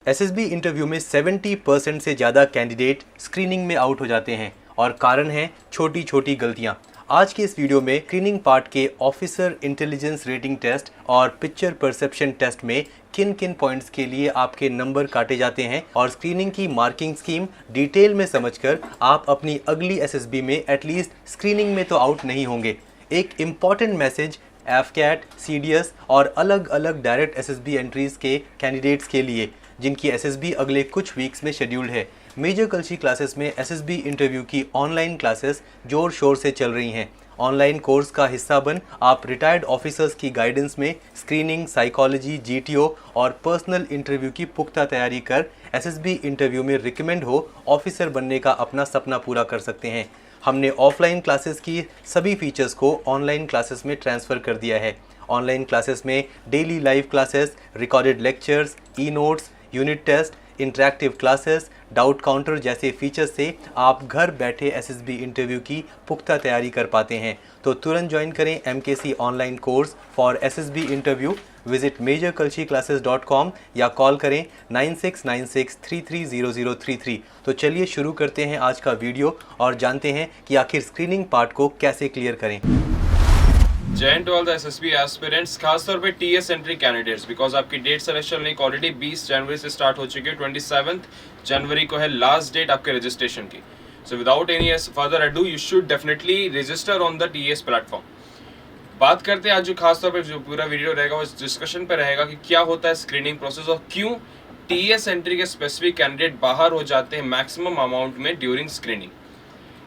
SSB interview में 70% से ज़्यादा कैंडिडेट स्क्रीनिंग में आउट हो जाते हैं और कारण है छोटी छोटी गलतियां। आज के इस वीडियो में स्क्रीनिंग पार्ट के ऑफिसर इंटेलिजेंस रेटिंग टेस्ट और पिक्चर परसेप्शन टेस्ट में किन किन पॉइंट्स के लिए आपके नंबर काटे जाते हैं और स्क्रीनिंग की मार्किंग स्कीम डिटेल में समझकर आप अपनी अगली एसएसबी में एटलीस्ट स्क्रीनिंग में तो आउट नहीं होंगे। एक इम्पॉर्टेंट मैसेज एफकैट, सीडीएस और अलग अलग डायरेक्ट एसएसबी एंट्रीज के कैंडिडेट्स के लिए जिनकी एसएसबी अगले कुछ वीक्स में शेड्यूल्ड है। मेजर कल्ची क्लासेस में एसएसबी इंटरव्यू की ऑनलाइन क्लासेस जोर शोर से चल रही हैं। ऑनलाइन कोर्स का हिस्सा बन आप रिटायर्ड ऑफिसर्स की गाइडेंस में स्क्रीनिंग, साइकोलॉजी, जीटीओ और पर्सनल इंटरव्यू की पुख्ता तैयारी कर एसएसबी इंटरव्यू में रिकमेंड हो ऑफिसर बनने का अपना सपना पूरा कर सकते हैं। हमने ऑफलाइन क्लासेस की सभी फीचर्स को ऑनलाइन क्लासेस में ट्रांसफ़र कर दिया है। ऑनलाइन क्लासेस में daily live classes, recorded lectures, e notes, unit test, interactive classes, doubt counter जैसे फीचर्स से आप घर बैठे एसएसबी इंटरव्यू की पुख्ता तैयारी कर पाते हैं। तो तुरंत ज्वाइन करें MKC online course for SSB interview. Visit majorcultureclasses.com या कॉल करें 9696330033। तो चलिए शुरू करते हैं आज का वीडियो और जानते हैं कि आखिर स्क्रीनिंग पार्ट को कैसे क्लियर करें। Jai Hind to all the SSB aspirants, खासतौर पे टीएस एंट्री कैंडिडेट्स, बिकॉज आपकी डेट सिलेक्शन लिंक ऑलरेडी 20 जनवरी से स्टार्ट हो चुकी है। 27 जनवरी को है लास्ट डेट आपके रजिस्ट्रेशन की। So without any further ado you should definitely register on the TS platform. बात करते हैं आज जो खासतौर पे जो पूरा वीडियो रहेगा वो इस डिस्कशन पे रहेगा कि क्या होता है स्क्रीनिंग प्रोसेस और क्यों टीएस एंट्री के स्पेसिफिक कैंडिडेट बाहर हो जाते हैं मैक्सिमम अमाउंट में ड्यूरिंग स्क्रीनिंग।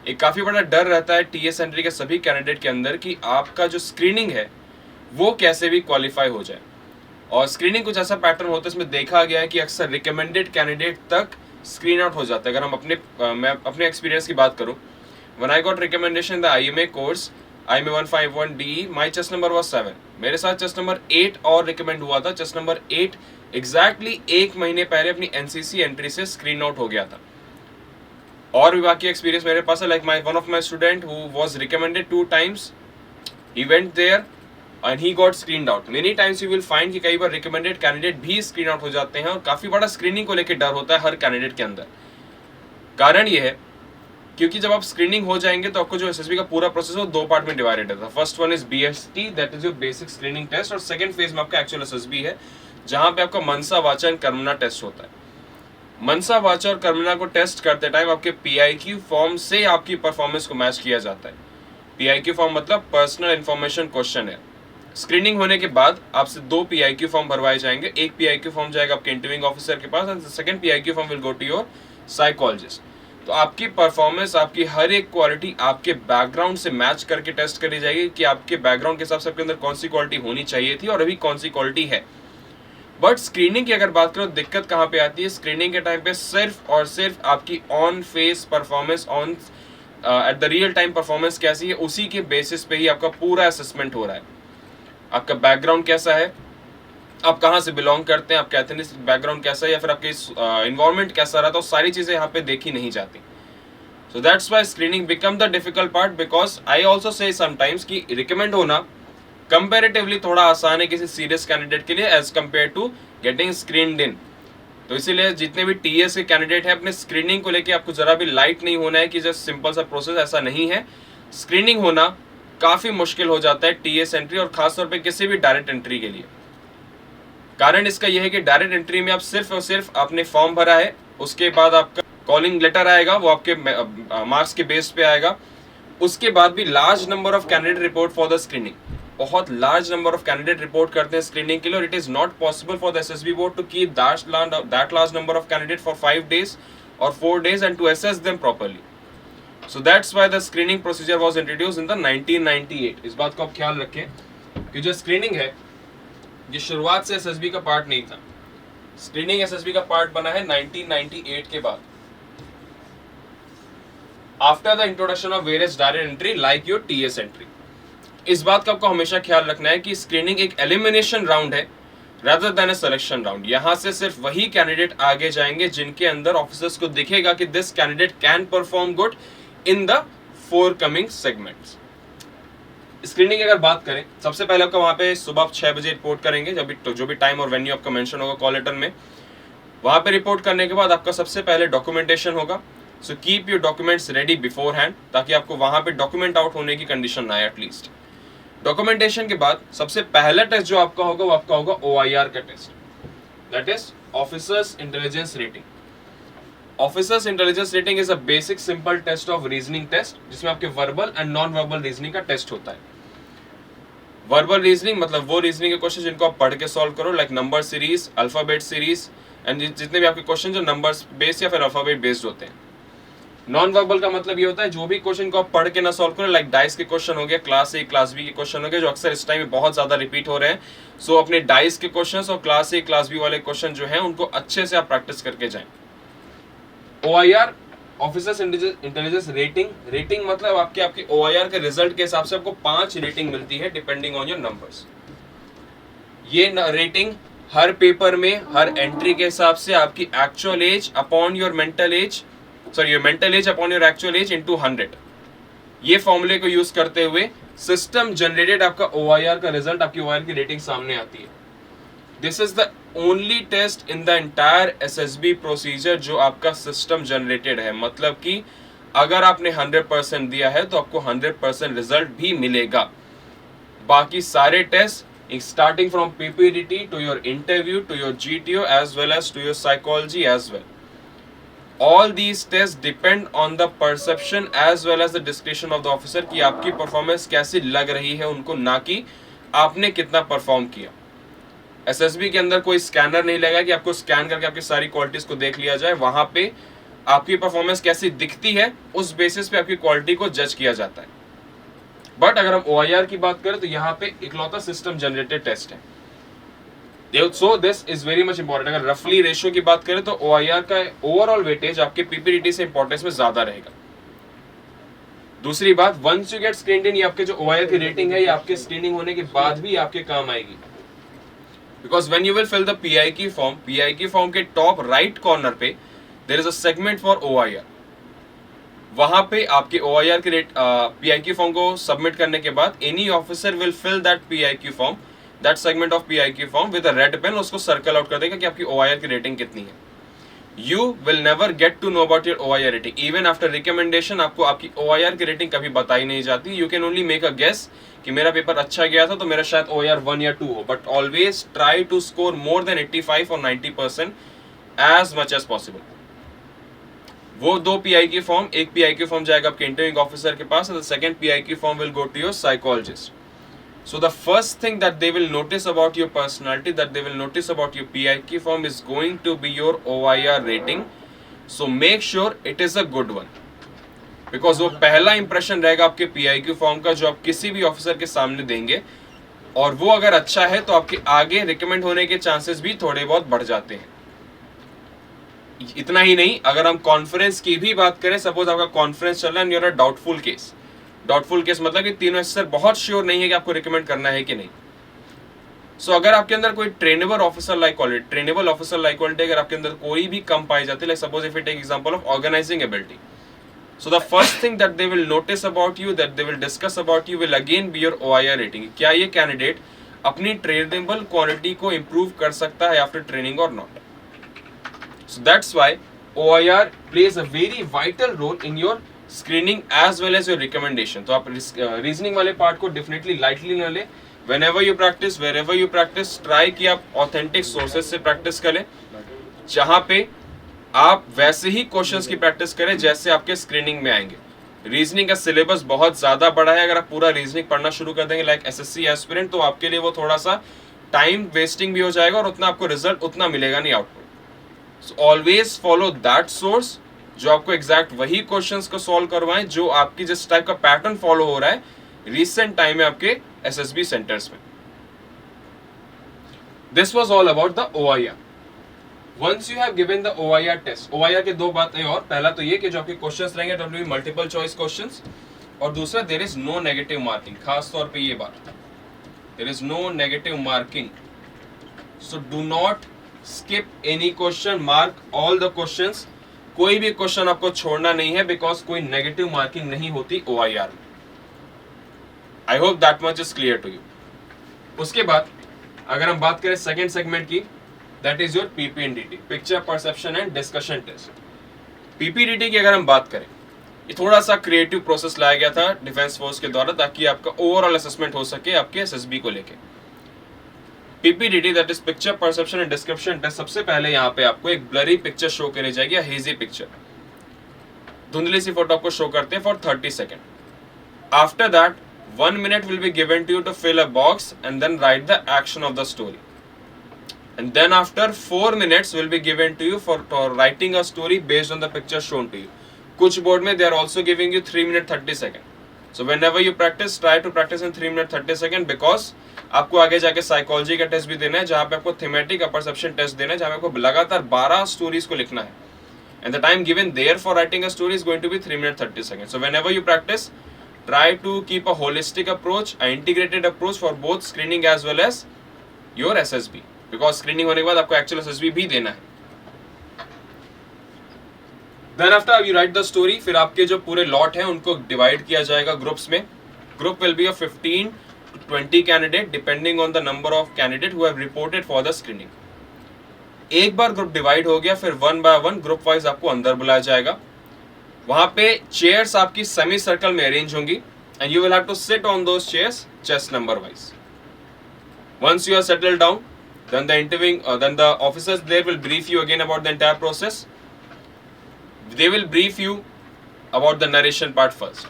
एक काफ़ी बड़ा डर रहता है टीएस एंट्री के सभी कैंडिडेट के अंदर कि आपका जो स्क्रीनिंग है वो कैसे भी क्वालिफाई हो जाए। और स्क्रीनिंग कुछ ऐसा पैटर्न होता है, इसमें देखा गया है कि अक्सर रिकमेंडेड कैंडिडेट तक स्क्रीन आउट हो जाता है। अगर हम मैं अपने एक्सपीरियंस की बात करूँ, when I got recommendation the IMA course IMA 151DE, my chest number was 7। मेरे साथ चेस्ट नंबर 8 और रिकमेंड हुआ था। चेस्ट नंबर 8 एग्जैक्टली एक महीने पहले अपनी एनसीसी एंट्री से स्क्रीन आउट हो गया था। और भी बाकी एक्सपीरियंस मेरे पास है, like one of my student who was recommended 2 times, he went there and he got screened out. Many times you will find कि कई बार रिकमेंडेड कैंडिडेट भी स्क्रीन आउट हो जाते हैं और काफ़ी बड़ा स्क्रीनिंग को लेकर डर होता है हर कैंडिडेट के अंदर। कारण ये है क्योंकि जब आप स्क्रीनिंग हो जाएंगे तो आपको जो एसएसबी का पूरा प्रोसेस है वो 2 पार्ट में डिवाइडेड है। First one is BST, that is your basic screening test, और सेकंड फेज में आपका एक्चुअल एसएसबी है जहां पे आपका मनसा, वाचा एंड कर्मणा टेस्ट होता है। मनसा, वाचा और कर्मणा को टेस्ट करते टाइम आपके पीआईक्यू फॉर्म से आपकी परफॉर्मेंस को मैच किया जाता है। पीआईक्यू फॉर्म मतलब पर्सनल इन्फॉर्मेशन क्वेश्चन है। स्क्रीनिंग होने के बाद आपसे 2 पीआईक्यू फॉर्म भरवाए जाएंगे। एक पीआईक्यू फॉर्म जाएगा आपके इंटरव्यूइंग ऑफिसर के पास and second PIQ form will go to your psychologist. तो आपकी परफॉर्मेंस, आपकी हर एक क्वालिटी आपके बैकग्राउंड से मैच करके टेस्ट करी जाएगी कि आपके बैकग्राउंड के हिसाब से आपके अंदर कौन सी क्वालिटी होनी चाहिए थी और अभी कौन सी क्वालिटी है। बट स्क्रीनिंग की अगर बात करो, दिक्कत कहाँ पे आती है? स्क्रीनिंग के टाइम पे सिर्फ और सिर्फ आपकी on face performance, on at the real time performance कैसी है, उसी के बेसिस पे ही आपका पूरा असेसमेंट हो रहा है। आपका बैकग्राउंड कैसा है, आप कहाँ से बिलोंग करते हैं, आपका एथनिक बैकग्राउंड कैसा है, या फिर आपके इन्वायरमेंट कैसा रहा था, सारी चीज़ें यहाँ पे देखी नहीं जाती। So that's why screening become the difficult part, because I also say sometimes कि रिकमेंड होना कंपेरेटिवली थोड़ा आसान है किसी सीरियस कैंडिडेट के लिए as compare to getting screened in. तो इसीलिए जितने भी टीएस के कैंडिडेट हैं, अपने स्क्रीनिंग को लेके आपको जरा भी लाइट नहीं होना है कि जस्ट सिंपल सा प्रोसेस, ऐसा नहीं है। स्क्रीनिंग होना काफ़ी मुश्किल हो जाता है टीएस एंट्री और खासतौर पर किसी भी डायरेक्ट एंट्री के लिए। कारण इसका यह है कि डायरेक्ट एंट्री में आप सिर्फ और सिर्फ आपने फॉर्म भरा है, उसके बाद आपका कॉलिंग लेटर आएगा, वो आपके मार्क्स के बेस पे आएगा। उसके बाद भी large number of candidate report for the screening, बहुत large number of candidate report करते हैं स्क्रीनिंग के लिए, और it is not possible for the SSB board to keep that large number of candidate for 5 days और 4 days and to assess them properly. So that's why the screening procedure was introduced in the 1998। इस बात को आप ख्याल रखें कि जो screening है ये शुरुआत से एसएसबी का पार्ट नहीं था। स्क्रीनिंग एसएसबी का पार्ट बना है 1998 के बाद, after the introduction of various direct entry like your TS entry. इस बात का आपको हमेशा ख्याल रखना है कि स्क्रीनिंग एक एलिमिनेशन राउंड है rather than a selection round. यहाँ से सिर्फ वही कैंडिडेट आगे जाएंगे जिनके अंदर ऑफिसर्स को दिखेगा कि this candidate can perform good in the forecoming segments. Screening की अगर बात करें, सबसे पहले आपका वहाँ पे सुबह 6 बजे रिपोर्ट करेंगे, जो भी टाइम और वेन्यू आपका मेंशन होगा कॉल लेटर में। वहां पे रिपोर्ट करने के बाद आपका सबसे पहले डॉक्यूमेंटेशन होगा। So keep your documents ready before hand, ताकि आपको वहां पे डॉक्यूमेंट आउट होने की कंडीशन ना आए एटलीस्ट। डॉक्यूमेंटेशन के बाद सबसे पहला टेस्ट जो आपका होगा वो आपका होगा OIR का test, that is officers intelligence rating. Officers intelligence rating is a basic simple test of reasoning test, जिसमें आपके verbal and non verbal reasoning का टेस्ट होता है। वर्बल रीजनिंग मतलब वो रीजनिंग के क्वेश्चन जिनको आप पढ़ के सॉल्व करो, like number series, alphabet series and जितने भी आपके क्वेश्चन जो नंबर्स बेस्ड या फिर अल्फाबेट बेस्ड होते हैं। नॉन वर्बल का मतलब ये होता है जो भी क्वेश्चन को आप पढ़ के ना सॉल्व करो, लाइक डाइस के क्वेश्चन हो गए, क्लास ए क्लास बी के क्वेश्चन हो गए जो अक्सर इस टाइम में बहुत ज्यादा रिपीट हो रहे हैं। सो अपने डाइस के क्वेश्चन और क्लास ए क्लास बी वाले क्वेश्चन जो है उनको अच्छे से आप प्रैक्टिस करके जाएं। OIR officers intelligence rating, rating मतलब आपके OIR के रिजल्ट के हिसाब से आपको 5 रेटिंग मिलती है डिपेंडिंग ऑन योर नंबर्स। ये रेटिंग हर पेपर में हर एंट्री के हिसाब से आपकी actual age upon your mental age, sorry your mental age upon your actual age into 100, ये फॉर्मूले को यूज करते हुए सिस्टम जनरेटेड आपका OIR का रिजल्ट, आपकी OIR की रेटिंग सामने आती है। This is the only test in the entire SSB procedure जो आपका सिस्टम जनरेटेड है, मतलब कि अगर आपने 100% दिया है तो आपको 100% रिजल्ट भी मिलेगा। बाकी सारे test starting from PPDT to your interview to your GTO as well as to your psychology as well, all these tests depend on the perception as well as the discretion of the officer कि आपकी performance कैसी लग रही है उनको, ना कि आपने कितना परफॉर्म किया। SSB के अंदर कोई स्कैनर नहीं लगा कि आपको स्कैन करके आपकी सारी क्वालिटीज को देख लिया जाए, वहां पे आपकी परफॉर्मेंस कैसी दिखती है उस बेसिस पे आपकी क्वालिटी को जज किया जाता है। बट अगर हम OIR की बात करें तो यहाँ पे इकलौता सिस्टम जनरेटेड टेस्ट है। So this is very much important. अगर रफली रेशियो की बात करें तो OIR का ओवरऑल वेटेज आपके PPDT से इंपॉर्टेंस में ज्यादा रहेगा। दूसरी बात, वंस यू गेट स्क्रीन्ड इन, ये आपके जो OIR की रेटिंग है ये आपके स्क्रीनिंग होने के बाद भी आपके काम आएगी। Because when you will fill the PIQ form के टॉप राइट कॉर्नर पे there is a segment for OIR। वहां पे आपके OIR के PIQ फॉर्म को सबमिट करने के बाद any officer will fill that PIQ form, that segment of PIQ form with a red pen, उसको सर्कल आउट कर देगा कि आपकी OIR की रेटिंग कितनी है। You will never get to know about your OIR rating, even after recommendation आपको आपकी OIR की रेटिंग कभी बताई नहीं जाती। You can only make a guess कि मेरा पेपर अच्छा गया था तो मेरा शायद OIR 1 या 2 हो, but always try to score more than 85 और 90% एज मच एज पॉसिबल। वो 2 PIQ फॉर्म, एक PIQ फॉर्म जाएगा आपके इंटरव्यूइंग ऑफिसर के पास and the second PIQ form will go to your psychologist. So the first thing that they will notice about your personality, that they will notice about your PIQ form is going to be your OIR rating. So make sure it is a good one. Because वो पहला impression रहेगा आपके PIQ form का जो आप किसी भी officer के सामने देंगे, और वो अगर अच्छा है तो आपके आगे रिकमेंड होने के चांसेस भी थोड़े बहुत बढ़ जाते हैं। इतना ही नहीं, अगर हम कॉन्फ्रेंस की भी बात करें, सपोज आपका कॉन्फ्रेंस चल रहा है and you are a doubtful case. Doubtful case मतलब कि तीनों ऑफिसर बहुत श्योर नहीं है कि आपको रिकमेंड करना है कि नहीं। सो अगर आपके अंदर कोई ट्रेनेबल ऑफिसर लाइक क्वालिटी अगर आपके अंदर कोई भी कम पाई जाती है, like suppose if you take example of organising ability, so the first thing that they will notice about you, that they will discuss about you, will again be your OIR rating. क्या ये candidate अपनी trainable quality को improve कर सकता है after training और not. So that's why OIR plays a very vital role in your screening as well as your recommendation. तो आप रीजनिंग वाले पार्ट को डेफिनेटली लाइटली न ले। Whenever you practice, wherever you practice, try कि आप authentic sources से practice करें, जहां पे आप वैसे ही क्वेश्चंस की प्रैक्टिस करें जैसे आपके स्क्रीनिंग में आएंगे। रीजनिंग का सिलेबस बहुत ज्यादा बड़ा है, अगर आप पूरा रीजनिंग पढ़ना शुरू कर देंगे लाइक SSC एस्पिरेंट, तो आपके लिए वो थोड़ा सा टाइम वेस्टिंग भी हो जाएगा और उतना आपको रिजल्ट उतना मिलेगा नहीं output. So always follow that source जो आपको एग्जैक्ट वही क्वेश्चंस को सॉल्व करवाएं जो आपकी जिस टाइप का पैटर्न फॉलो हो रहा है रिसेंट टाइम में आपके SSB सेंटर्स में। This was all about the OIR। Once you have given the OIR test, OIR के दो बातें और, पहला तो ये कि जो आपके क्वेश्चंस रहेंगे वो will be multiple choice questions, और दूसरा there is no negative marking. खास तौर पे ये बात, there is no negative marking, so do not skip any question, mark all the questions। कोई भी क्वेश्चन आपको छोड़ना नहीं है बिकॉज कोई नेगेटिव मार्किंग नहीं होती OIR में। I hope that much is clear to you. उसके बाद अगर हम बात करें सेकेंड सेगमेंट की, that is your PPNDT, picture perception and discussion test. PPDT की अगर हम बात करें, ये थोड़ा सा क्रिएटिव प्रोसेस लाया गया था डिफेंस फोर्स के द्वारा ताकि आपका ओवरऑल असेसमेंट हो सके आपके एसएसबी को लेके। PPDT that is picture perception and description test, सबसे पहले यहाँ पे आपको एक ब्लरी पिक्चर शो करनी जाएगी या हेजी पिक्चर, धुंधली सी फोटो आपको शो करते हैं for 30 second. After that 1 minute will be given to you to fill a box and then write the action of the story. And then after 4 minutes will be given to you for writing a story based on the picture shown to you. कुछ board में they are also giving you 3 minute 30 second. So whenever you practice, try to practice in 3 minute 30 second because आपको आगे जाके psychology का test भी देना है जहाँ पे आपको थीमेटिक परसेप्शन टेस्ट देना है जहाँ पे आपको लगातार 12 स्टोरीज को लिखना है. And the time given there for writing a story is going to be 3 minute 30 seconds. So whenever you practice, try to keep a holistic approach, an integrated approach for both screening as well as your SSB. Because screening होने के बाद आपको actual SSB भी देना है. Then after you write the story, फिर आपके जो पूरे लॉट हैं उनको डिवाइड किया जाएगा ग्रुप्स में. Group will be of 15 to 20 candidate depending on the number of candidate who have reported for the screening. एक बार ग्रुप डिवाइड हो गया फिर 1 by 1 ग्रुप वाइज आपको अंदर बुलाया जाएगा. वहां पे चेयर्स आपकी सेमी सर्कल में अरेंज होंगी and you will have to sit on those chairs chest number wise. Once you are settled down, then the officers there will brief you again about the entire process. They will brief you about the narration part first.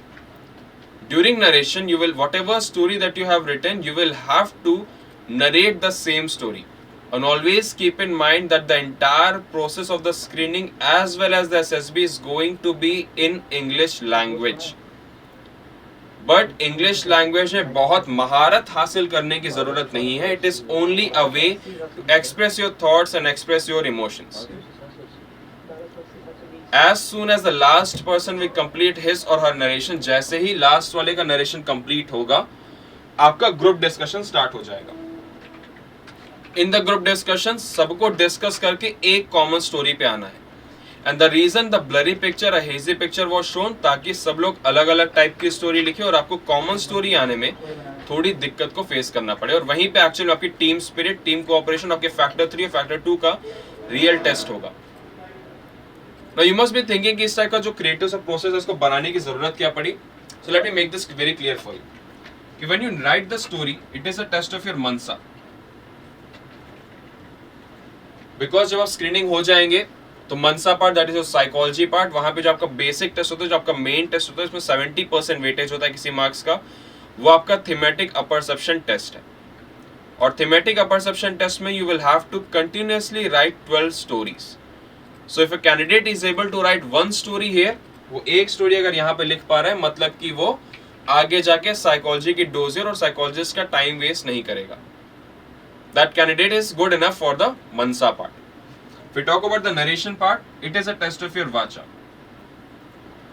During narration, you will, whatever story that you have written, you will have to narrate the same story. And always keep in mind that the entire process of the screening as well as the SSB is going to be in English language. But English language में बहुत महारत हासिल करने की जरूरत नहीं है. It is only a way to express your thoughts and express your emotions. As soon as the last person will complete his or her narration, जैसे ही last वाले का narration complete होगा, आपका group discussion start हो जाएगा. In the group discussion सबको discuss करके एक कॉमन स्टोरी पे आना है. And the reason the blurry picture a hazy picture was shown, ताकि सब लोग अलग अलग टाइप की स्टोरी लिखे और आपको कॉमन स्टोरी आने में थोड़ी दिक्कत को फेस करना पड़े. और वहीं पे एक्चुअली आपकी टीम स्पिरिट, टीम कोऑपरेशन, आपके फैक्टर 3 और फैक्टर 2 का रियल टेस्ट होगा. Now you must be thinking कि इस टाइप का जो क्रिएटिव सा प्रोसेस है उसको बनाने की जरूरत क्या पड़ी. So let me make this very clear for you कि when you write the story it is a test of your मनसा. बिकॉज जब आप स्क्रीनिंग हो जाएंगे तो मनसा part, that is your psychology part, वहां पे जो आपका बेसिक टेस्ट होता है, जो आपका मेन टेस्ट होता है, इसमें 70% वेटेज होता है किसी मार्क्स का, वो आपका थीमेटिक अपरसेप्शन टेस्ट है. और थीमेटिक अपरसेप्शन टेस्ट में you will have to continuously write 12 stories. So if a candidate is able to write 1 story here, वो एक स्टोरी अगर यहाँ पे लिख पा रहा है, मतलब कि वो आगे जाके साइकोलॉजी की डोजियर और साइकोलॉजिस्ट का टाइम वेस्ट नहीं करेगा. That candidate is good enough for the Mansa part. If we talk about the narration part, it is a test of your Vacha.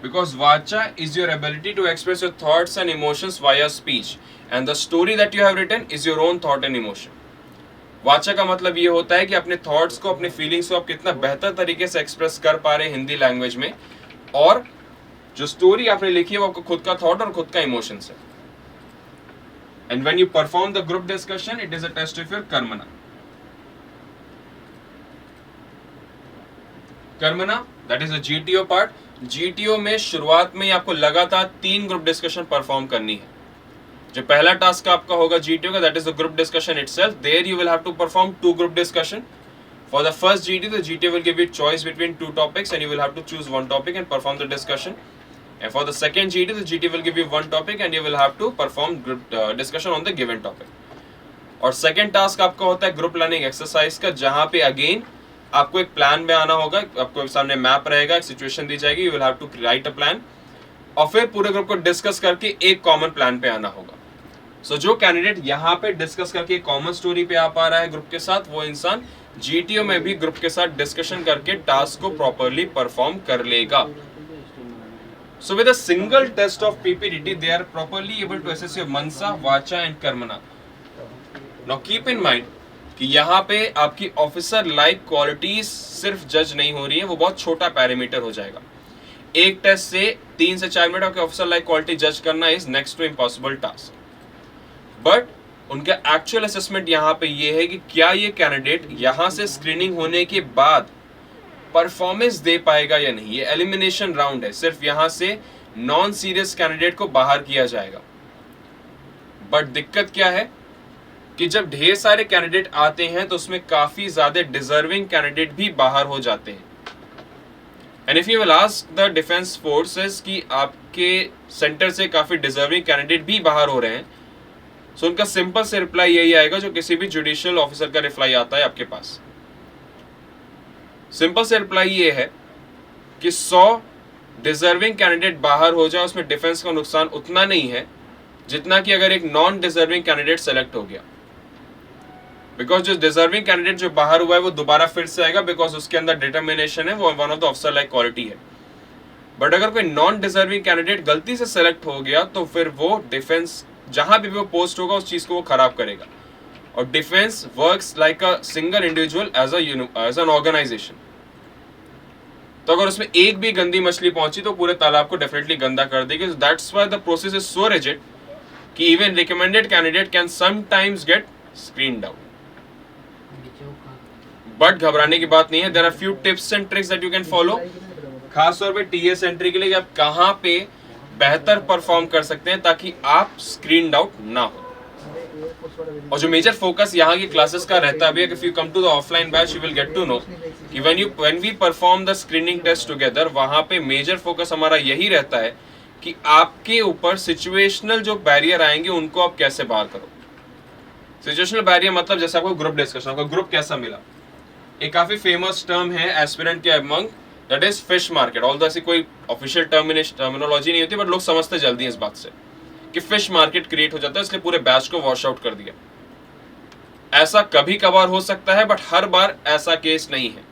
Because Vacha is your ability to express your thoughts and emotions via speech. And the story that you have written is your own thought and emotion. Vacha का मतलब ये होता है कि अपने thoughts को, अपने feelings को आप कितना बेहतर तरीके से express कर पा रहे हैं हिंदी language में, और जो story आपने लिखी है वो आपको खुद का thought और खुद का emotions है. And when you perform the group discussion, it is a test of your Karmana. Karmana, that is a GTO part. GTO में शुरुआत में ही आपको लगातार 3 ग्रुप डिस्कशन परफॉर्म करनी है. जो पहला टास्क आपका होगा GTO का, that is the group discussion itself. There you will have to perform 2 group discussion. For the first GTO, the GTO will give you choice between 2 topics and you will have to choose 1 topic and perform the discussion. And for the second GT, the GT will give you 1 topic and you will have to perform group discussion on the given topic. और second task आपका होता है group learning exercise का, जहाँ पे again आपको एक plan में आना होगा. आपको सामने map रहेगा, एक situation दी जाएगी, you will have to write a plan, और फिर पूरे ग्रुप को डिस्कस करके एक कॉमन प्लान पे आना होगा. सो जो कैंडिडेट यहाँ पे डिस्कस करके कॉमन स्टोरी पे आ पा रहा है ग्रुप के साथ, वो इंसान GTO में भी ग्रुप के साथ डिस्कशन करके टास्क को प्रॉपरली परफॉर्म कर लेगा. So with a single test of PPDT, they are properly able to assess your Mansa, Vacha and Karmana. Now keep in mind कि यहाँ पे आपकी ऑफिसर लाइक क्वालिटीज सिर्फ जज नहीं हो रही है, वो बहुत छोटा पैरामीटर हो जाएगा. एक टेस्ट से 3 से 4 मिनट आपके ऑफिसर लाइक क्वालिटी जज करना is next to impossible task. But उनका एक्चुअल असेसमेंट यहाँ पे ये है कि क्या ये कैंडिडेट यहाँ से स्क्रीनिंग होने के बाद परफॉर्मेंस दे पाएगा या नहीं। ये एलिमिनेशन राउंड है, सिर्फ यहाँ से नॉन सीरियस कैंडिडेट को बाहर किया जाएगा। बट दिक्कत क्या है कि जब ढेर सारे कैंडिडेट आते हैं तो उसमें काफी ज्यादा डिजर्विंग कैंडिडेट भी बाहर हो जाते हैं। And if you will ask the defence forces कि आपके सेंटर से काफी डिजर्विंग कैंडिडेट भी बाहर हो रहे हैं, सो उनका सिंपल से रिप्लाई यही आएगा जो किसी भी जुडिशियल ऑफिसर का रिप्लाई आता है आपके पास। सिंपल से रिप्लाई ये है कि 100 डिजर्विंग कैंडिडेट बाहर हो जाए, उसमें डिफेंस का नुकसान उतना नहीं है जितना कि अगर एक नॉन डिजर्विंग कैंडिडेट सेलेक्ट हो गया। बिकॉज जो डिजर्विंग कैंडिडेट जो बाहर हुआ है वो दोबारा फिर से आएगा, बिकॉज उसके अंदर डिटर्मिनेशन है, वो one of the officer like quality है। बट अगर कोई नॉन डिजर्विंग कैंडिडेट गलती से सेलेक्ट हो गया तो फिर वो डिफेंस जहां भी वो पोस्ट होगा उस चीज को वो खराब करेगा। और defence works like a single individual as an organisation. तो अगर उसमें एक भी गंदी मछली पहुंची तो पूरे तालाब को डेफिनेटली गंदा कर देगी। That's why the process is so rigid कि even recommended candidate can sometimes get screened out. But घबराने की बात नहीं है, there are few tips and tricks that you can follow, खासतौर पे टीएस एंट्री के लिए कि आप कहां पे बेहतर परफॉर्म कर सकते हैं ताकि आप स्क्रीन्ड आउट ना हो। और जो मेजर फोकस यहाँ की क्लासेस का रहता है, if you come to the offline batch you will get to know कि when we perform the screening test together, वहां पे मेजर फोकस हमारा यही रहता है कि आपके ऊपर सिचुएशनल जो बैरियर आएंगे उनको आप कैसे बाहर करो। सिचुएशनल बैरियर मतलब जैसे आपको ग्रुप डिस्कशन, आपका ग्रुप कैसा मिला, एक काफी फेमस टर्म है एस्पिरेंट के among, that is fish market. Although ऐसी कोई ऑफिशियल टर्मिनोलॉजी नहीं होती, बट लोग समझते जल्दी इस बात से कि फिश मार्केट क्रिएट हो जाता है, इसलिए पूरे बैच को वॉश आउट कर दिया। ऐसा कभी कभार हो सकता है, बट हर बार ऐसा केस नहीं है।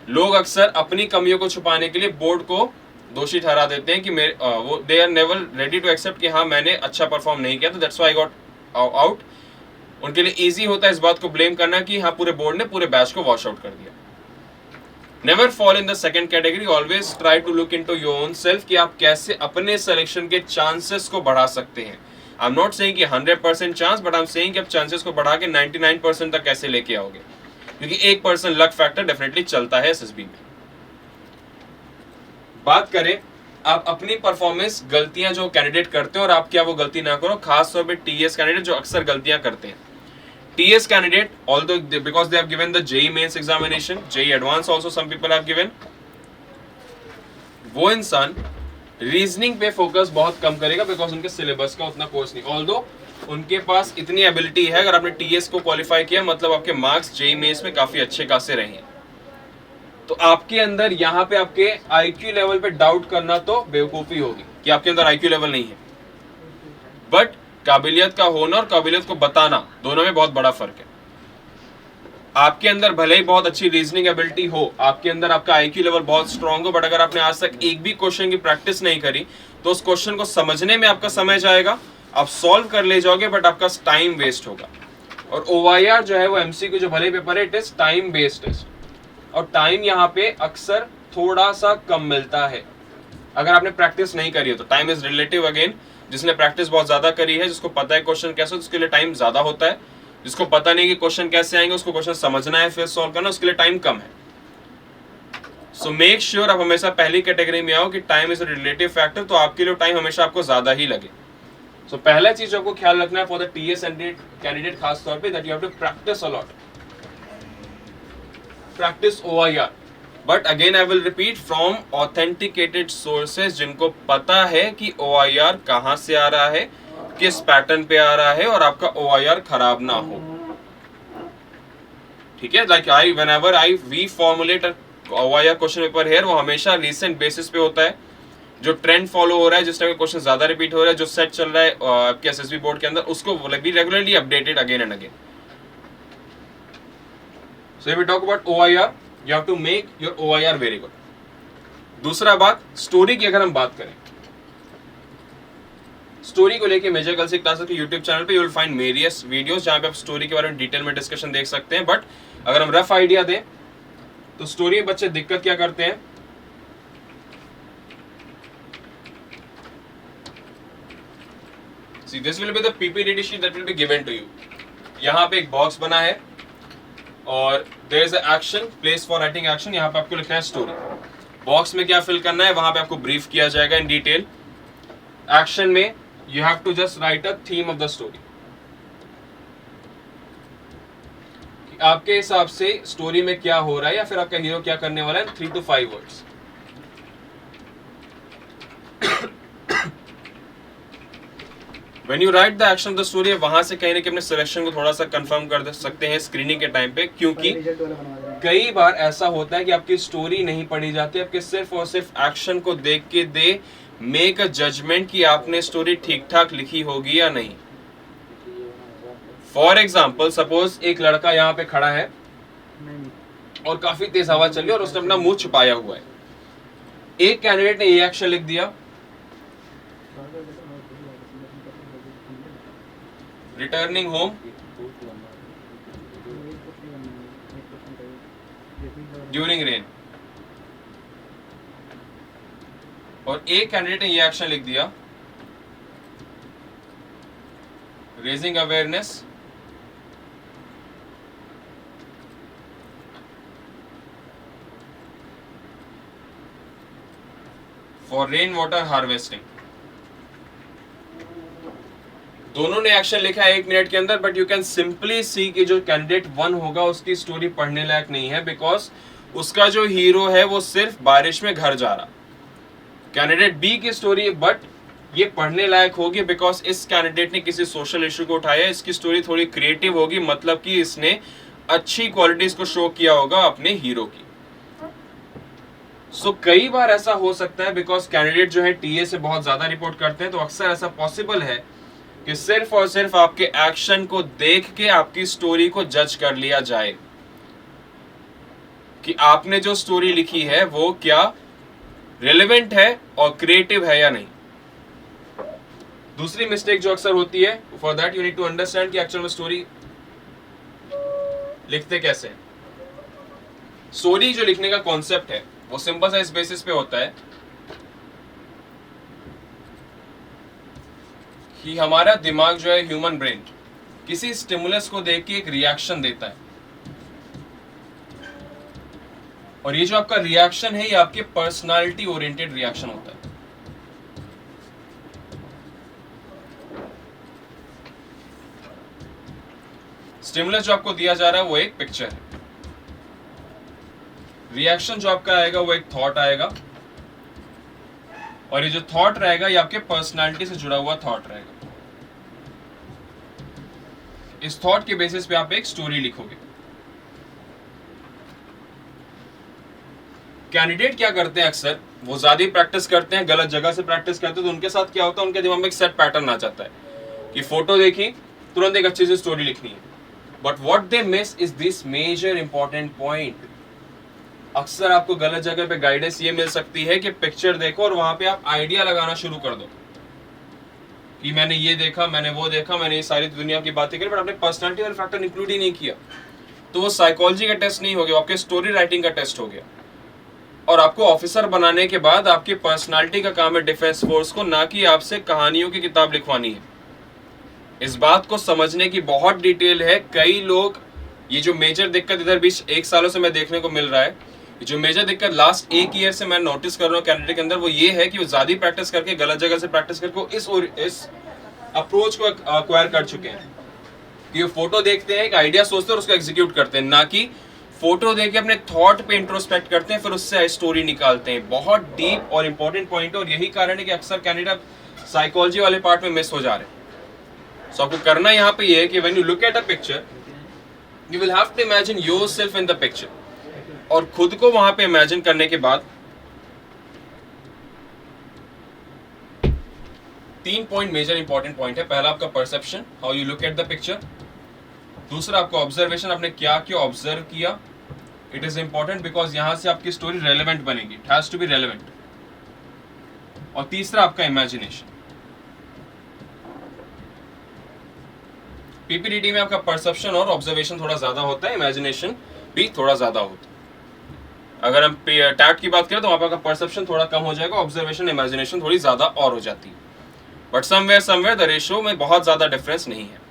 लोग अक्सर अपनी कमियों को छुपाने के लिए बोर्ड को दोषी ठहरा देते हैं कि वो they are never ready to accept कि हाँ मैंने अच्छा परफॉर्म नहीं किया तो that's why I got out. उनके लिए इजी होता है इस बात को ब्लेम करना कि हाँ पूरे बोर्ड ने पूरे बैच को वॉश आउट कर दिया। Never fall in the second category, always try to look into your own self कि आप कैसे अपने सिलेक्शन के चांसेस को बढ़ा सकते हैं। आई एम नॉट सेइंग कि 100% chance, but I am saying कि आप चांसेस को बढ़ा के 99% तक कैसे लेके आओगे, क्योंकि 1% लक फैक्टर डेफिनेटली चलता है एसएसबी में। बात करें आप अपनी परफॉर्मेंस गलतियां जो कैंडिडेट करते हैं और आप क्या वो गलती ना करो, खास तौर पे टीएस कैंडिडेट जो अक्सर गलतियां करते हैं। TS candidate, although because they have given the JEE mains examination, JEE advanced also some people have given, वो इंसान रीजनिंग पे फोकस बहुत कम करेगा बिकॉज उनके सिलेबस का उतना कोर्स नहीं। ऑल्दो उनके पास इतनी एबिलिटी है, अगर आपने TS को क्वालिफाई किया मतलब आपके मार्क्स JEE मेंस में काफी अच्छे खासे रहे हैं, तो आपके अंदर यहाँ पे आपके IQ लेवल पे डाउट करना तो बेवकूफी होगी कि आपके अंदर IQ लेवल नहीं है। बट काबिलियत का होना और काबिलियत को बताना दोनों में बहुत बड़ा फर्क है। आपके अंदर भले ही बहुत अच्छी रीजनिंग एबिलिटी हो, आपके अंदर आपका IQ लेवल बहुत स्ट्रांग हो, बट अगर आपने आज तक एक भी क्वेश्चन की प्रैक्टिस नहीं करी तो उस क्वेश्चन को समझने में आपका समय जाएगा, आप सॉल्व कर ले जाओगे बट आपका टाइम वेस्ट होगा। और OIR जो है वो MCQ जो भले पेपर है, it is time based test, और टाइम यहाँ पे अक्सर थोड़ा सा कम मिलता है अगर आपने प्रैक्टिस नहीं करी हो। तो टाइम इज रिलेटिव अगेन, जिसने प्रैक्टिस बहुत ज्यादा करी है, जिसको पता है क्वेश्चन कैसे, उसके लिए टाइम ज्यादा होता है। जिसको पता नहीं कि क्वेश्चन कैसे आएंगे, उसको क्वेश्चन समझना है फिर सॉल्व करना, उसके लिए टाइम कम है। सो मेक श्योर आप हमेशा पहली कैटेगरी में आओ कि time is a relative factor, तो आपके लिए टाइम हमेशा आपको ज्यादा ही लगे। सो पहला चीज आपको ख्याल रखना है फॉर द TS कैंडिडेट खास तौर पे, that you have to practise a lot, practise OIR, but again I will repeat from authenticated sources, जिनको पता है कि OIR कहां से आ रहा है, किस पैटर्न पे आ रहा है, और आपका OIR खराब ना हो। ठीक है, like whenever we formulate OIR question paper here, वो हमेशा रीसेंट बेसिस पे होता है, जो ट्रेंड फॉलो हो रहा है, जिस टाइप का क्वेश्चन ज्यादा रिपीट हो रहा है, जो सेट चल रहा है आपके SSB बोर्ड के अंदर, उसको B regularly updated again and again. So if we talk about OIR, you have to make your OIR very good. दूसरा बात, स्टोरी की अगर हम बात करें, स्टोरी को लेके मेजर गर्ल्स क्लासेस के YouTube चैनल पे you will find various videos जहां पे आप स्टोरी के बारे में डिटेल में डिस्कशन देख सकते हैं। बट अगर हम रफ आइडिया दें तो स्टोरी में बच्चे दिक्कत क्या करते हैं, See, this will be the PPTD sheet that will be given to you. यहाँ पे एक बॉक्स बना है और there is a action, place for writing action. यहाँ पे आपको लिखना है स्टोरी. बॉक्स में क्या फिल करना है वहां पे आपको ब्रीफ किया जाएगा इन डिटेल. एक्शन में you have to just write a theme of the story. आपके हिसाब से स्टोरी में क्या हो रहा है या फिर आपका हीरो क्या करने वाला है, 3 to 5 words. When you write the action of the story, वहां से कहीं ना कहीं अपने सिलेक्शन को थोड़ा सा कंफर्म कर सकते हैं स्क्रीनिंग के टाइम पे, क्योंकि कई बार ऐसा होता है कि आपकी स्टोरी नहीं पढ़ी जाती, आपके सिर्फ और सिर्फ एक्शन को देख के दे मेक अ जजमेंट कि आपने स्टोरी ठीक ठाक लिखी होगी या नहीं. फॉर एग्जाम्पल, सपोज एक लड़का यहाँ पे खड़ा है और काफी तेज हवा चल रही है और उसने अपना मुंह छुपाया हुआ है. एक कैंडिडेट ने ये एक्शन लिख दिया, रिटर्निंग होम ड्यूरिंग रेन, और एक कैंडिडेट ने ये एक्शन लिख दिया, raising awareness for rain water harvesting. दोनों ने एक्शन लिखा है 1 मिनट के अंदर, बट यू कैन सिंपली सी कि जो कैंडिडेट 1 होगा उसकी स्टोरी पढ़ने लायक नहीं है, बिकॉज उसका जो हीरो है वो सिर्फ बारिश में घर जा रहा. कैंडिडेट बी की स्टोरी बट ये पढ़ने लायक होगी बिकॉज इस कैंडिडेट ने किसी सोशल इशू को उठाया, इसकी स्टोरी थोड़ी क्रिएटिव होगी, मतलब कि इसने अच्छी क्वालिटीज को शो किया होगा अपने हीरो की. सो कई बार ऐसा हो सकता है बिकॉज कैंडिडेट जो है टीए से बहुत ज्यादा रिपोर्ट करते हैं, तो अक्सर ऐसा पॉसिबल है कि सिर्फ और सिर्फ आपके एक्शन को देख के आपकी स्टोरी को जज कर लिया जाए कि आपने जो स्टोरी लिखी है वो क्या रिलेवेंट है और क्रिएटिव है या नहीं. दूसरी मिस्टेक जो अक्सर होती है, for that you need to understand कि एक्चुअल में स्टोरी लिखते कैसे हैं. स्टोरी जो लिखने का कॉन्सेप्ट है वो सिंपल सा इस बेसिस पे होता है कि हमारा दिमाग जो है, ह्यूमन ब्रेन, किसी स्टिमुलस को देख के एक रिएक्शन देता है, और ये जो आपका रिएक्शन है ये आपके पर्सनालिटी ओरिएंटेड रिएक्शन होता है. स्टिमुलस जो आपको दिया जा रहा है वो एक पिक्चर है, रिएक्शन जो आपका आएगा वो एक थॉट आएगा, और ये जो थॉट रहेगा ये आपके पर्सनालिटी से जुड़ा हुआ थॉट रहेगा. इस थॉट के बेसिस पे आप एक स्टोरी लिखोगे. कैंडिडेट क्या करते हैं, अक्सर वो ज्यादा प्रैक्टिस करते हैं, गलत जगह से प्रैक्टिस करते हैं, तो उनके साथ क्या होता है, उनके दिमाग में एक सेट पैटर्न आ जाता है कि फोटो देखी तुरंत एक अच्छी सी स्टोरी लिखनी है. But what they miss is this major important point. अक्सर आपको गलत जगह पे गाइडेंस ये मिल सकती है कि पिक्चर देखो और वहां पे आप आइडिया लगाना शुरू कर दो कि मैंने ये देखा, मैंने वो देखा, मैंने ये सारी दुनिया की बातें करी, बट आपने पर्सनालिटी वाला फैक्टर इंक्लूड ही नहीं किया. तो वो साइकोलॉजी का टेस्ट नहीं हो गया, आपके स्टोरी राइटिंग का टेस्ट हो गया. और आपको ऑफिसर बनाने के बाद आपकी पर्सनालिटी का काम है डिफेंस फोर्स को, ना कि आपसे कहानियों की किताब लिखवानी है. इस बात को समझने की बहुत डिटेल है. कई लोग, ये जो मेजर दिक्कत इधर बीच 1 सालों से मैं देखने को मिल रहा है, जो मेजर दिक्कत लास्ट 1 ईयर से मैं नोटिस कर रहा हूँ कैंडिडेट के अंदर, वो ये है कि वो ज्यादा प्रैक्टिस करके, गलत जगह से प्रैक्टिस करके इस अप्रोच को अक्वायर कर चुके हैं कि वो फोटो देखते हैं, एक आइडिया सोचते हैं और उसको एग्जीक्यूट करते हैं, ना कि फोटो देख के अपने थॉट पे इंट्रोस्पेक्ट करते हैं फिर उससे स्टोरी निकालते हैं. बहुत डीप और इंपॉर्टेंट पॉइंट है, और यही कारण है कि अक्सर कैंडिडेट साइकोलॉजी वाले पार्ट में मिस हो जा रहे हैं. सो आपको करना यहाँ पे ये है कि when you look at a picture you will have to imagine yourself in the picture, और खुद को वहां पे इमेजिन करने के बाद 3 पॉइंट मेजर इंपॉर्टेंट पॉइंट है. पहला आपका perception, how you look at the picture. दूसरा आपका ऑब्जर्वेशन, आपने क्या क्या ऑब्जर्व किया. इट इज इंपॉर्टेंट बिकॉज यहां से आपकी स्टोरी रेलेवेंट बनेगी, it has to be relevant. और तीसरा आपका इमेजिनेशन. पीपीडीटी में आपका परसेप्शन और ऑब्जर्वेशन थोड़ा ज्यादा होता है, इमेजिनेशन भी थोड़ा ज्यादा होता है. अगर हम टैट की बात करें तो वहां पर आपका परसेप्शन थोड़ा कम हो जाएगा, ऑब्जर्वेशन इमेजिनेशन थोड़ी ज्यादा और हो जाती है. बट समवेयर द रेशियो में बहुत ज्यादा डिफरेंस नहीं है।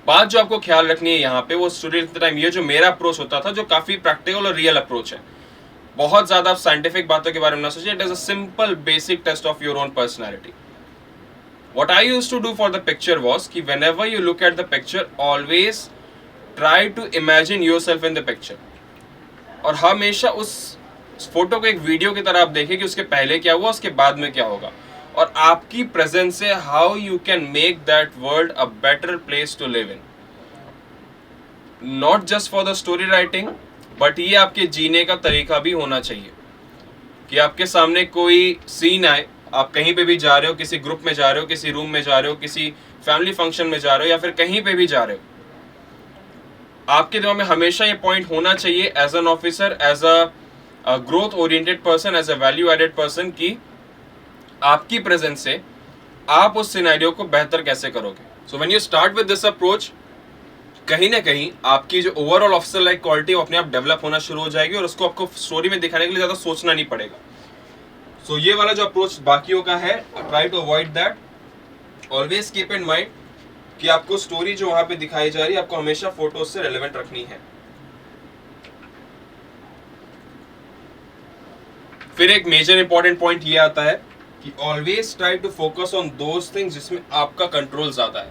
बात जो आपको ख्याल रखनी है यहाँ पे, वो स्टूडेंट टाइम, ये जो मेरा अप्रोच होता था जो काफी प्रैक्टिकल और रियल अप्रोच है, बहुत ज्यादा आप साइंटिफिक बातों के बारे में ना सोचिए। It is a simple basic test of your own personality. What I used to do for the picture was कि whenever you look at the picture, always try to imagine yourself in the picture, और हमेशा उस photo को एक video की तरह आप देखें कि उसके पहले क्या हुआ, उसके बाद में क्या होगा, और आपकी प्रेजेंस से how you can make that world a better place to live in. Not just for the story writing, but ये आपके जीने का तरीका भी होना चाहिए कि आपके सामने कोई सीन आए, आप कहीं पे भी जा रहे हो, किसी ग्रुप में जा रहे हो, किसी रूम में जा रहे हो, किसी फैमिली फंक्शन में जा रहे हो, या फिर कहीं पे भी जा रहे हो, आपके दिमाग में हमेशा ये पॉइंट होना चाहिए as an officer, as a growth oriented person, as a value added person, कि आपकी प्रेजेंस से आप उस सिनेरियो को बेहतर कैसे करोगे। So when you start with this approach, कहीं ना कहीं आपकी जो ओवरऑल ऑफिसर लाइक क्वालिटी अपने आप डेवलप होना शुरू हो जाएगी, और उसको आपको स्टोरी में दिखाने के लिए ज्यादा सोचना नहीं पड़ेगा। सो ये वाला जो अप्रोच बाकियों का है, try to avoid that. Always keep in mind कि आपको स्टोरी जो वहां पे दिखाई जा रही है, आपको हमेशा फोटोज से रेलेवेंट रखनी है। फिर एक मेजर इंपॉर्टेंट पॉइंट ये आता है कि always try to focus on those things जिसमें आपका कंट्रोल ज्यादा है।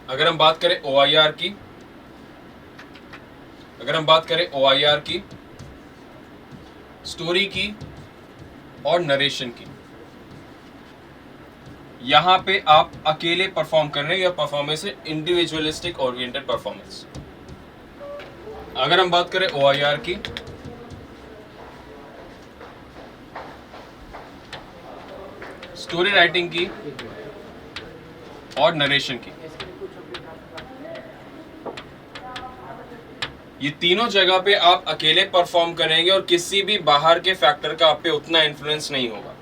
अगर हम बात करें OIR की, स्टोरी की और नरेशन की, यहां पे आप अकेले परफॉर्म कर रहे हैं, या परफॉर्मेंस है इंडिविजुअलिस्टिक ओरिएंटेड परफॉर्मेंस। अगर हम बात करें OIR की, स्टोरी राइटिंग की और नरेशन की, ये तीनों जगह पे आप अकेले परफॉर्म करेंगे और किसी भी बाहर के फैक्टर का आप पे उतना इन्फ्लुएंस नहीं होगा।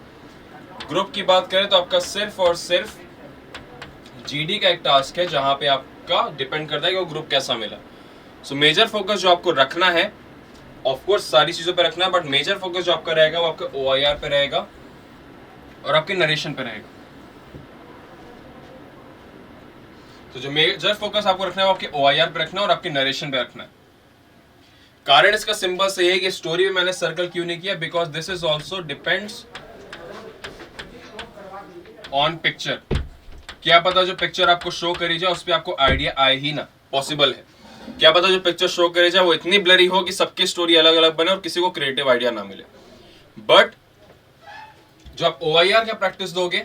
ग्रुप की बात करें तो आपका सिर्फ और सिर्फ GD का एक टास्क है जहां पे आपका डिपेंड करता है कि वो ग्रुप कैसा मिला। सो मेजर फोकस जो आपको रखना है, ऑफ कोर्स सारी चीजों पे रखना है, बट मेजर फोकस जो आपका रहेगा वो आपका OIR पे रहेगा और आपके नरेशन पे रहेगा। तो जो मेजर फोकस आपको रखना है वो आपके OIR पे रखना है और आपके नरेशन पे रखना है। कारण इसका सिंपल से है कि स्टोरी में मैंने सर्कल क्यों नहीं किया, because this is also depends on picture. क्या पता जो पिक्चर आपको शो करी जाए उस पर आपको आइडिया आए ही ना, पॉसिबल है। क्या पता जो पिक्चर शो करी जाए वो इतनी ब्लरी हो कि सबकी स्टोरी अलग अलग बने और किसी को क्रिएटिव आइडिया ना मिले। बट जो आप OIR का प्रैक्टिस दोगे,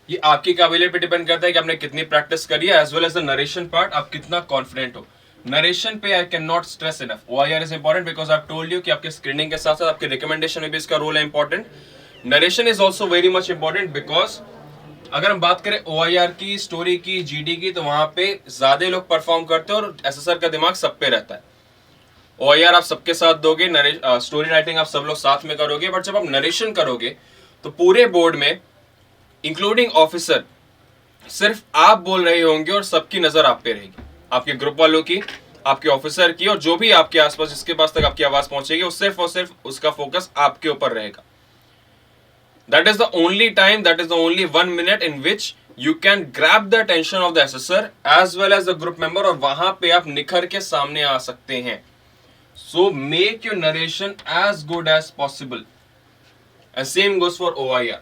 ये आपकी काबिलियत पे डिपेंड करता है कि आपने कितनी प्रैक्टिस करी है, as well as the narration part, आप कितना कॉन्फिडेंट हो। नरेशन पे I can not stress enough, OIR is important because I told you कि आपके स्क्रीनिंग के साथ साथ आपके रिकमेंडेशन में भी इसका रोल है important. Narration is also very much important because अगर हम बात करें OIR की, स्टोरी की, GD की, तो वहां पे ज्यादा लोग परफॉर्म करते हैं और SSR का दिमाग सब पे रहता है। OIR आप सबके साथ दोगे, स्टोरी राइटिंग आप सब लोग साथ में करोगे, बट जब आप नरेशन करोगे तो पूरे बोर्ड में इंक्लूडिंग ऑफिसर सिर्फ आप बोल रहे होंगे और सबकी नजर आप पे रहेगी, आपके ग्रुप वालों की, आपके ऑफिसर की, और जो भी आपके आसपास जिसके पास तक आपकी आवाज पहुंचेगी वो सिर्फ और सिर्फ उसका फोकस आपके ऊपर रहेगा। That is the only time, that is the only 1 minute in which you can grab the attention of the SSR as well as the group member, और वहां पे आप निखर के सामने आ सकते हैं। So make your narration as good as possible. And same goes for OIR.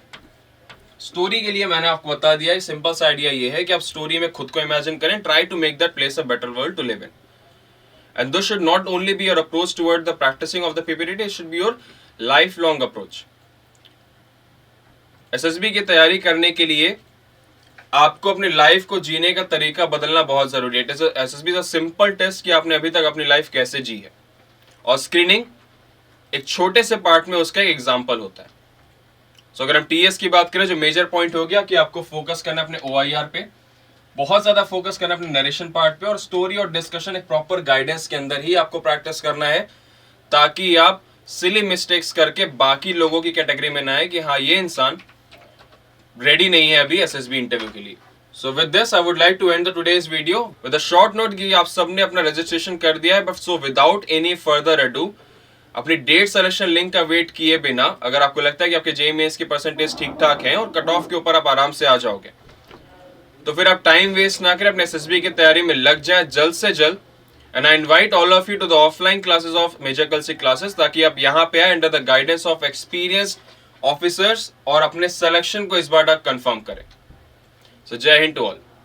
Story के लिए मैंने आपको बता दिया है, सिंपल सा आइडिया ये है कि आप स्टोरी में खुद को इमेजिन करें, try to make that place a better world to live in. And this should not only be your approach toward the practising of the PPT, it should be your life long approach. SSB की तैयारी करने के लिए आपको अपनी life को जीने का तरीका बदलना बहुत जरूरी है। SSB इज सिंपल टेस्ट कि आपने अभी तक अपनी लाइफ कैसे जी है, और स्क्रीनिंग एक छोटे से पार्ट में उसका एक एग्जाम्पल होता है। सो अगर हम TS की बात करें, जो मेजर पॉइंट हो गया कि आपको फोकस करना अपने OIR पे, बहुत ज्यादा फोकस करना अपने नरेशन पार्ट पे, और स्टोरी और डिस्कशन एक प्रॉपर गाइडेंस के अंदर ही आपको प्रैक्टिस करना है, ताकि आप सिली मिस्टेक्स करके बाकी लोगों की कैटेगरी में ना आए कि हाँ ये इंसान रेडी नहीं है अभी SSB इंटरव्यू के लिए। So with this I would like to end the today's video with a short note कि आप सबने अपना रजिस्ट्रेशन कर दिया है, but so without any further ado अपनी डेट सिलेक्शन लिंक का वेट किए बिना अगर आपको लगता है कि आपके जेईई मेंस की परसेंटेज ठीक ठाक है और कट ऑफ के ऊपर आप आराम से आ जाओगे, तो फिर आप टाइम वेस्ट ना करें, अपने एसएसबी की तैयारी में लग जाए जल्द से जल्द। And I invite all of you to the offline classes of Major Kalsi classes, ताकि आप यहाँ पे आए under the guidance of experienced officers और अपने सिलेक्शन को इस बार आप कंफर्म करें। सो जय हिंद टू ऑल।